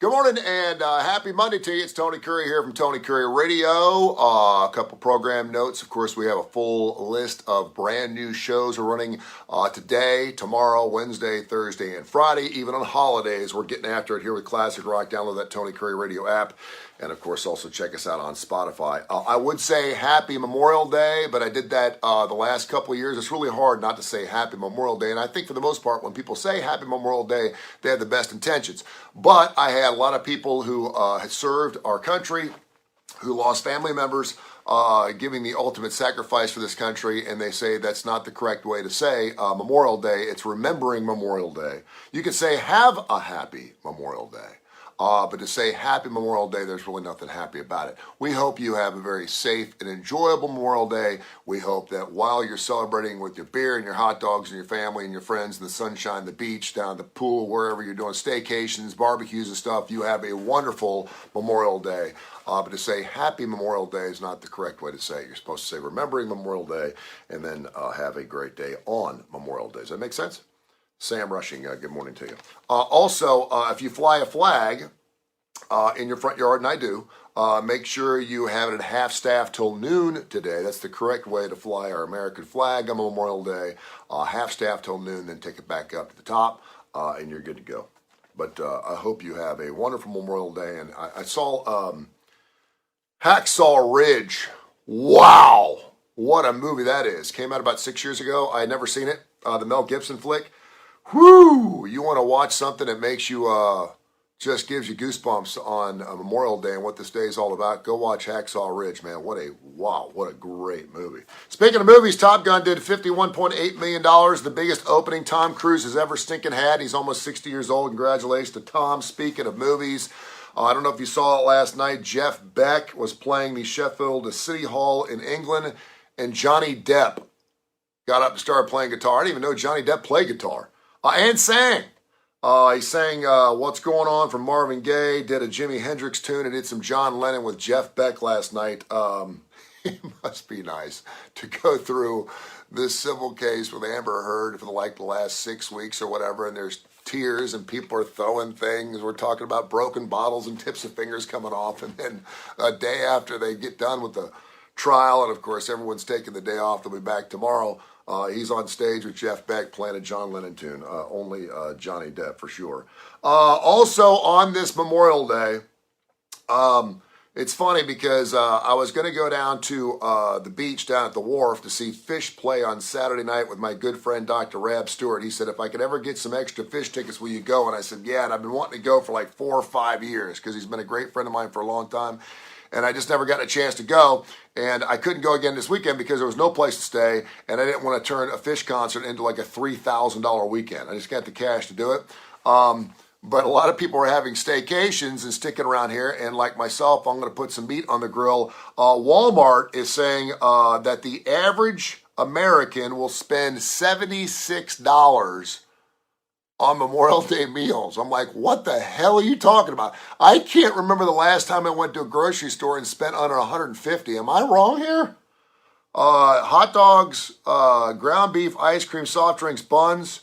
Good morning and happy Monday to you. It's Tony Kurre here from Tony Kurre Radio. A couple program notes. Of course, we have a full list of brand new shows we're running today, tomorrow, Wednesday, Thursday, and Friday. Even on holidays, we're getting after it here with Classic Rock. Download that Tony Kurre Radio app. And, of course, also check us out on Spotify. I would say Happy Memorial Day, but I did that the last couple of years. It's really hard not to say Happy Memorial Day. And I think for the most part, when people say Happy Memorial Day, they have the best intentions. But I had a lot of people who had served our country, who lost family members, giving the ultimate sacrifice for this country, and they say that's not the correct way to say Memorial Day. It's remembering Memorial Day. You could say have a happy Memorial Day. But to say Happy Memorial Day, there's really nothing happy about it. We hope you have a very safe and enjoyable Memorial Day. We hope that while you're celebrating with your beer and your hot dogs and your family and your friends in the sunshine, the beach, down at the pool, wherever you're doing staycations, barbecues and stuff, you have a wonderful Memorial Day. But to say Happy Memorial Day is not the correct way to say it. You're supposed to say Remembering Memorial Day and then have a great day on Memorial Day. Does that make sense? Sam Rushing, good morning to you. Also, if you fly a flag in your front yard, and I do, make sure you have it at half-staff till noon today. That's the correct way to fly our American flag on Memorial Day. Half-staff till noon, then take it back up to the top, and you're good to go. But I hope you have a wonderful Memorial Day. And I saw Hacksaw Ridge. Wow! What a movie that is. Came out about 6 years ago. I had never seen it. The Mel Gibson flick. Whoo! You want to watch something that makes you, just gives you goosebumps on Memorial Day and what this day is all about, go watch Hacksaw Ridge, man. What a great movie. Speaking of movies, Top Gun did $51.8 million, the biggest opening Tom Cruise has ever stinking had. He's almost 60 years old. Congratulations to Tom. Speaking of movies, I don't know if you saw it last night. Jeff Beck was playing the Sheffield City Hall in England, and Johnny Depp got up and started playing guitar. I didn't even know Johnny Depp played guitar. And sang. He sang What's Going On from Marvin Gaye, did a Jimi Hendrix tune, and did some John Lennon with Jeff Beck last night. It must be nice to go through this civil case with Amber Heard for the last 6 weeks or whatever, and there's tears and people are throwing things. We're talking about broken bottles and tips of fingers coming off, and then a day after they get done with the trial, and of course everyone's taking the day off. They'll be back tomorrow. He's on stage with Jeff Beck playing a John Lennon tune. Only Johnny Depp for sure. Also on this Memorial Day, it's funny because I was going to go down to the beach down at the wharf to see Fish play on Saturday night with my good friend Dr. Rab Stewart. He said, if I could ever get some extra Fish tickets, will you go? And I said, yeah, and I've been wanting to go for like 4 or 5 years because he's been a great friend of mine for a long time. And I just never got a chance to go. And I couldn't go again this weekend because there was no place to stay. And I didn't want to turn a Fish concert into like a $3,000 weekend. I just got the cash to do it. But a lot of people are having staycations and sticking around here. And like myself, I'm going to put some meat on the grill. Walmart is saying that the average American will spend $76 on Memorial Day meals. I'm like, what the hell are you talking about? I can't remember the last time I went to a grocery store and spent under $150. Am I wrong here? Hot dogs, ground beef, ice cream, soft drinks, buns,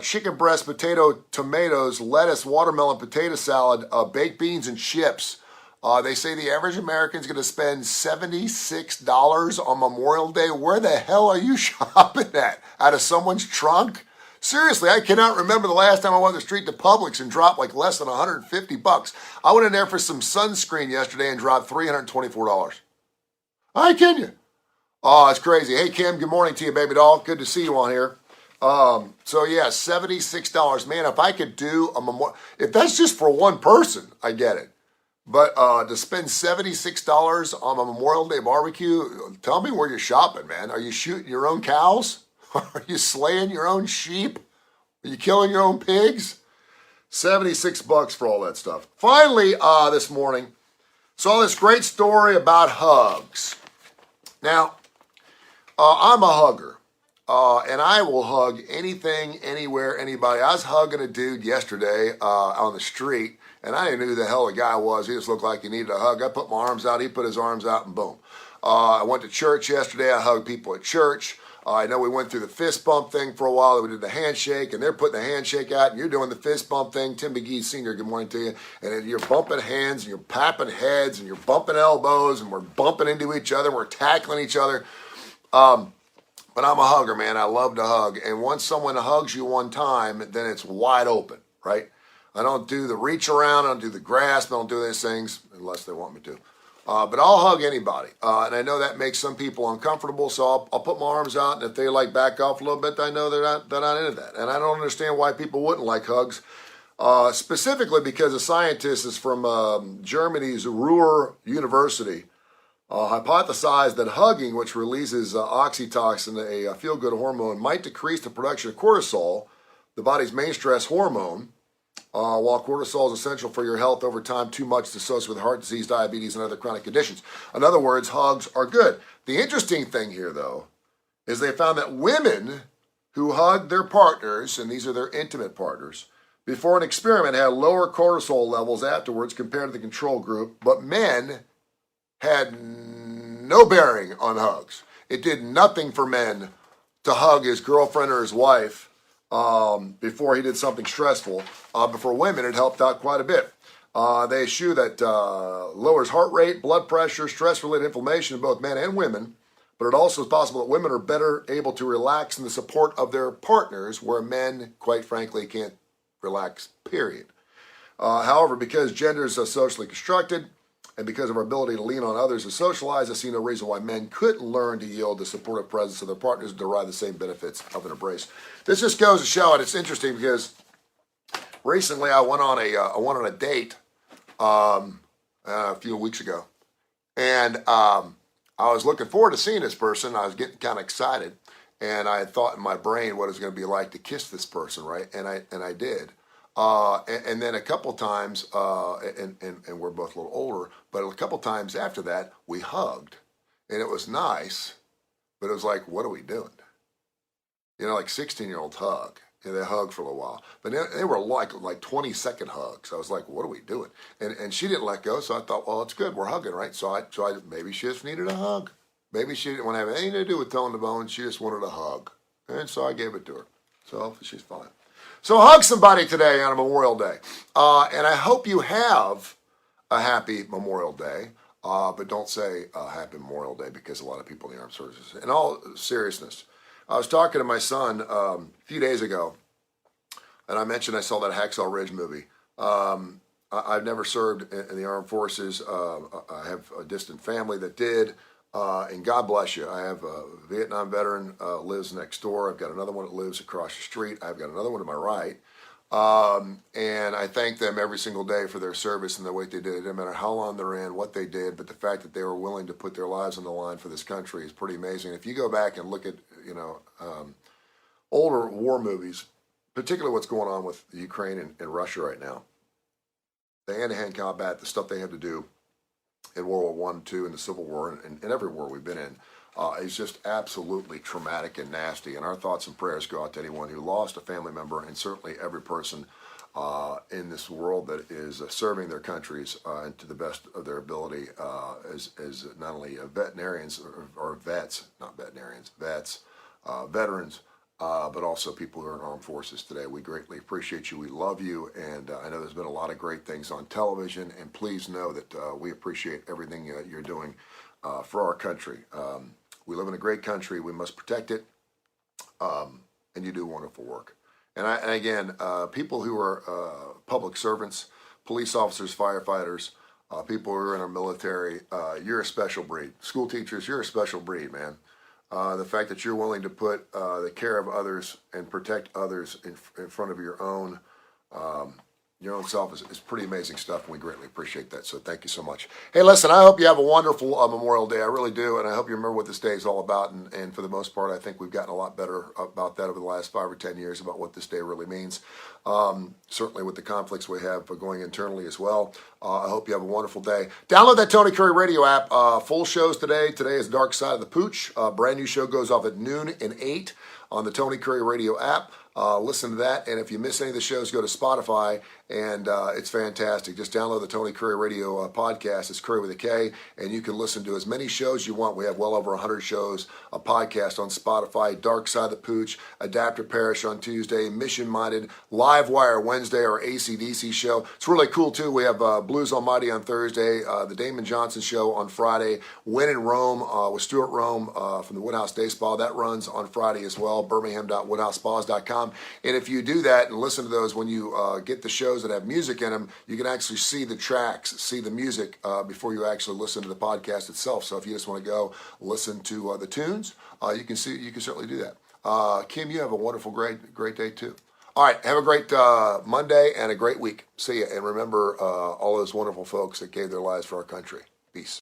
chicken breast, potato, tomatoes, lettuce, watermelon, potato salad, baked beans, and chips. They say the average American is going to spend $76 on Memorial Day. Where the hell are you shopping at? Out of someone's trunk? Seriously, I cannot remember the last time I went on the street to Publix and dropped like less than $150. I went in there for some sunscreen yesterday and dropped $324. I kid you. Oh, it's crazy. Hey, Kim, good morning to you, baby doll. Good to see you on here. So yeah, $76. Man, if I could do a memorial, if that's just for one person, I get it. But to spend $76 on a Memorial Day barbecue, tell me where you're shopping, man. Are you shooting your own cows? Are you slaying your own sheep? Are you killing your own pigs? $76 for all that stuff. Finally, this morning, saw this great story about hugs. Now, I'm a hugger, and I will hug anything, anywhere, anybody. I was hugging a dude yesterday on the street, and I didn't know who the hell the guy was. He just looked like he needed a hug. I put my arms out, he put his arms out, and boom. I went to church yesterday. I hugged people at church. I know we went through the fist bump thing for a while. We did the handshake, and they're putting the handshake out, and you're doing the fist bump thing. Tim McGee Sr., good morning to you. And then you're bumping hands, and you're papping heads, and you're bumping elbows, and we're bumping into each other, and we're tackling each other. But I'm a hugger, man. I love to hug. And once someone hugs you one time, then it's wide open, right? I don't do the reach around. I don't do the grasp. I don't do those things unless they want me to. But I'll hug anybody. And I know that makes some people uncomfortable, so I'll put my arms out. And if they like back off a little bit, I know they're not into that. And I don't understand why people wouldn't like hugs. Specifically because a scientist is from Germany's Ruhr University. Hypothesized that hugging, which releases oxytocin, a feel-good hormone, might decrease the production of cortisol, the body's main stress hormone. While cortisol is essential for your health over time, too much is associated with heart disease, diabetes, and other chronic conditions. In other words, hugs are good. The interesting thing here, though, is they found that women who hugged their partners, and these are their intimate partners, before an experiment had lower cortisol levels afterwards compared to the control group, but men had no bearing on hugs. It did nothing for men to hug his girlfriend or his wife before he did something stressful. But for women, it helped out quite a bit. They eschew that lowers heart rate, blood pressure, stress-related inflammation in both men and women. But it also is possible that women are better able to relax in the support of their partners, where men, quite frankly, can't relax, period. However, because gender is so socially constructed, and because of our ability to lean on others to socialize, I see no reason why men couldn't learn to yield the supportive presence of their partners and derive the same benefits of an embrace. This just goes to show, and it's interesting because recently I went on a date a few weeks ago, and I was looking forward to seeing this person. I was getting kind of excited, and I had thought in my brain what it was going to be like to kiss this person, right? And I did. And then a couple times, and we're both a little older, but a couple times after that, we hugged. And it was nice, but it was like, what are we doing? You know, like 16-year-olds hug. And they hug for a little while. But they were like 20-second hugs. I was like, what are we doing? And she didn't let go, so I thought, well, it's good. We're hugging, right? So I maybe she just needed a hug. Maybe she didn't want to have anything to do with tone to bone. She just wanted a hug. And so I gave it to her. So hopefully she's fine. So hug somebody today on a Memorial Day. And I hope you have a happy Memorial Day. But don't say happy Memorial Day because a lot of people in the armed services. In all seriousness, I was talking to my son a few days ago, and I mentioned I saw that Hacksaw Ridge movie. I've never served in the armed forces. I have a distant family that did. And God bless you. I have a Vietnam veteran lives next door. I've got another one that lives across the street. I've got another one to my right. And I thank them every single day for their service and the way they did it. It didn't matter how long they're in, what they did, but the fact that they were willing to put their lives on the line for this country is pretty amazing. If you go back and look at, older war movies, particularly what's going on with Ukraine and Russia right now, the hand-to-hand combat, the stuff they have to do in World War I, II, and the Civil War, and every war we've been in, is just absolutely traumatic and nasty. And our thoughts and prayers go out to anyone who lost a family member, and certainly every person in this world that is serving their countries and to the best of their ability as not only veterinarians or vets, not veterinarians, vets, veterans, but also people who are in armed forces today. We greatly appreciate you. We love you. And I know there's been a lot of great things on television. And please know that we appreciate everything you're doing for our country. We live in a great country. We must protect it. And you do wonderful work. And again, people who are public servants, police officers, firefighters, people who are in our military, you're a special breed. School teachers, you're a special breed, man. The fact that you're willing to put the care of others and protect others in front of your own self is pretty amazing stuff, and we greatly appreciate that. So thank you so much. Hey, listen, I hope you have a wonderful Memorial Day. I really do, and I hope you remember what this day is all about. And for the most part, I think we've gotten a lot better about that over the last 5 or 10 years about what this day really means. Certainly with the conflicts we have going internally as well. I hope you have a wonderful day. Download that Tony Kurre radio app. Full shows today. Today is Dark Side of the Pooch. Brand new show goes off at noon and 8 on the Tony Kurre radio app. Listen to that, and if you miss any of the shows, go to Spotify and it's fantastic. Just download the Tony Curre Radio podcast. It's Curre with a K, and you can listen to as many shows you want. We have well over 100 shows, a podcast on Spotify, Dark Side of the Pooch, Adaptive Parish on Tuesday, Mission Minded, Live Wire Wednesday, our AC/DC show. It's really cool, too. We have Blues Almighty on Thursday, the Damon Johnson show on Friday, When in Rome with Stuart Rome from the Woodhouse Day Spa. That runs on Friday as well, birmingham.woodhousespas.com. And if you do that and listen to those, when you get the shows that have music in them, you can actually see the tracks, see the music before you actually listen to the podcast itself. So if you just want to go listen to the tunes, you can certainly do that. Kim, you have a wonderful, great day too. All right, have a great Monday and a great week. See ya, and remember all those wonderful folks that gave their lives for our country. Peace.